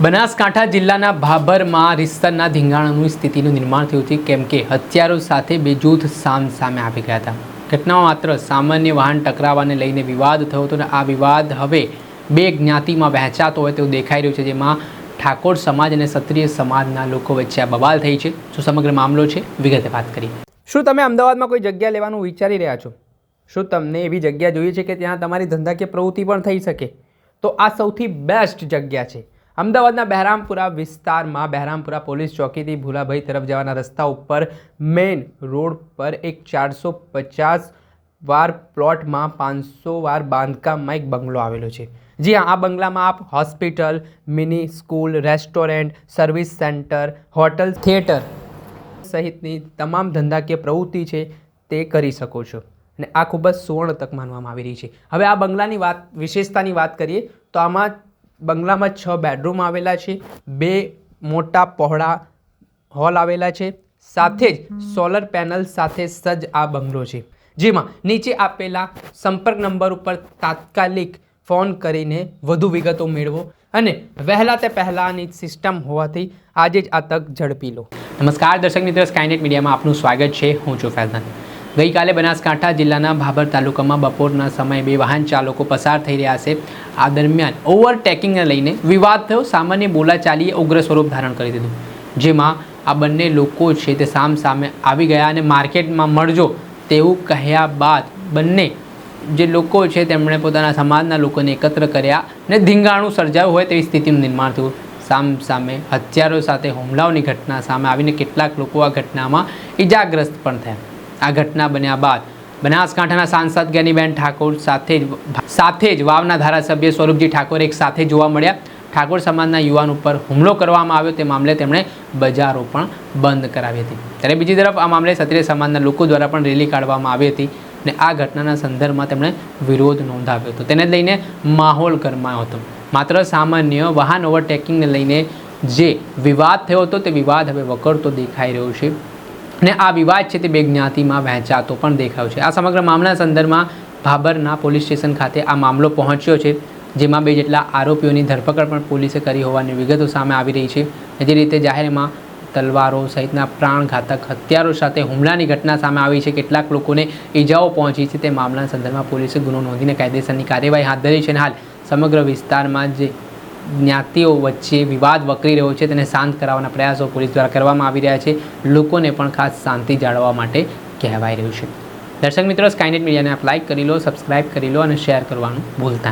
બનાસકાંઠા જિલ્લાના ભાભરમાં રીતસરના ધીંગાણાની સ્થિતિનું નિર્માણ થયું છે, કેમ કે હથિયારો સાથે બે જૂથ સામે આવી ગયા હતા. ઘટનામાં માત્ર સામાન્ય વાહન ટકરાવાને લઈને વિવાદ થયો હતો અને આ વિવાદ હવે બે જ્ઞાતિમાં વહેંચાતો હોય તેવું દેખાઈ રહ્યું છે, જેમાં ઠાકોર સમાજ અને ક્ષત્રિય સમાજના લોકો વચ્ચે આ બવાલ થઈ છે. શું સમગ્ર મામલો છે, વિગતે વાત કરીએ. શું તમે અમદાવાદમાં કોઈ જગ્યા લેવાનું વિચારી રહ્યા છો? શું તમને એવી જગ્યા જોઈએ છે કે ત્યાં તમારી ધંધાકીય પ્રવૃત્તિ પણ થઈ શકે? તો આ સૌથી બેસ્ટ જગ્યા છે. અમદાવાદના બહેરામપુરા વિસ્તારમાં બહેરામપુરા પોલીસ ચોકીથી ભુલાભાઈ તરફ જવાના રસ્તા ઉપર મેઇન રોડ પર એક 450 વાર પ્લોટમાં 500 વાર બાંધકામમાં એક બંગલો આવેલો છે. જી હા, આ બંગલામાં આપ hospital, mini school, restaurant, service centre, hotel, theatre સહિતની તમામ ધંધાકીય પ્રવૃત્તિ છે તે કરી શકો છો અને આ ખૂબ જ સુવર્ણ તક માનવામાં આવી રહી છે. હવે આ બંગલાની વિશેષતાની વાત કરીએ તો આમાં બંગલામાં 6 બેડરૂમ આવેલા છે, 2 મોટા પહોળા હોલ આવેલા છે, સાથે જ સોલર પેનલ સાથે સજ્જ આ બંગલો છે, જેમાં નીચે આપેલા સંપર્ક નંબર ઉપર તાત્કાલિક ફોન કરીને વધુ વિગતો મેળવો અને વહેલા તે પહેલાંની સિસ્ટમ હોવાથી આજે જ આ તક ઝડપી લો. નમસ્કાર દર્શક મિત્રો, સ્કાયનેટ મીડિયામાં આપનું સ્વાગત છે. હું છું ફૈઝાન. ગઈકાલે બનાસકાંઠા જિલ્લાના ભાભર તાલુકામાં બપોરના સમયે 2 વાહન ચાલકો પસાર થઈ રહ્યા છે. આ દરમિયાન ઓવરટેકિંગને લઈને વિવાદ થયો. સામાન્ય બોલાચાલીએ ઉગ્ર સ્વરૂપ ધારણ કરી દીધું, જેમાં આ બંને લોકો છે તે સામે આવી ગયા અને માર્કેટમાં મળજો તેવું કહ્યા બાદ બંને જે લોકો છે તેમણે પોતાના સમાજના લોકોને એકત્ર કર્યા અને ધીંગાણું સર્જાયું હોય તેવી સ્થિતિનું નિર્માણ થયું. સામે હથિયારો સાથે હુમલાઓની ઘટના સામે આવીને કેટલાક લોકો આ ઘટનામાં ઈજાગ્રસ્ત પણ થયા. આ ઘટના બન્યા બાદ બનાસકાંઠાના સાંસદ જ્ઞાનીબેન ઠાકોર સાથે જ વાવના ધારાસભ્ય સ્વરૂપજી ઠાકોર એક સાથે જોવા મળ્યા. ઠાકોર સમાજના યુવાન ઉપર હુમલો કરવામાં આવ્યો તે મામલે તેમણે બજારો પણ બંધ કરાવી હતી. ત્યારે બીજી તરફ આ મામલે ક્ષત્રિય સમાજના લોકો દ્વારા પણ રેલી કાઢવામાં આવી હતી અને આ ઘટનાના સંદર્ભમાં તેમણે વિરોધ નોંધાવ્યો હતો. તેને લઈને માહોલ ગરમાયો હતો. માત્ર સામાન્ય વાહન ઓવરટેકિંગને લઈને જે વિવાદ થયો હતો તે વિવાદ હવે વકરતો દેખાઈ રહ્યો છે અને આ વિવાદ છે તે બે જ્ઞાતિમાં વહેંચાતો પણ દેખાયો છે. આ સમગ્ર મામલાના સંદર્ભમાં ભાભરના પોલીસ સ્ટેશન ખાતે આ મામલો પહોંચ્યો છે, જેમાં 2 જેટલા આરોપીઓની ધરપકડ પણ પોલીસે કરી હોવાની વિગતો સામે આવી રહી છે. જે રીતે જાહેરમાં તલવારો સહિતના પ્રાણઘાતક હથિયારો સાથે હુમલાની ઘટના સામે આવી છે, કેટલાક લોકોને ઈજાઓ પહોંચી છે, તે મામલાના સંદર્ભમાં પોલીસે ગુનો નોંધીને કાયદેસરની કાર્યવાહી હાથ ધરી છે અને હાલ સમગ્ર વિસ્તારમાં જે જ્ઞાતિઓ વચ્ચે વિવાદ વકરી રહ્યો છે તેને શાંત કરાવવાના પ્રયાસો પોલીસ દ્વારા કરવામાં આવી રહ્યા છે. લોકોને પણ ખાસ શાંતિ જાળવવા માટે કહેવાઈ રહ્યું છે. દર્શક મિત્રો, સ્કાયનેટ મીડિયાને આપ લાઇક કરી લો, સબસ્ક્રાઇબ કરી લો અને શેર કરવાનું ભૂલતા નહીં.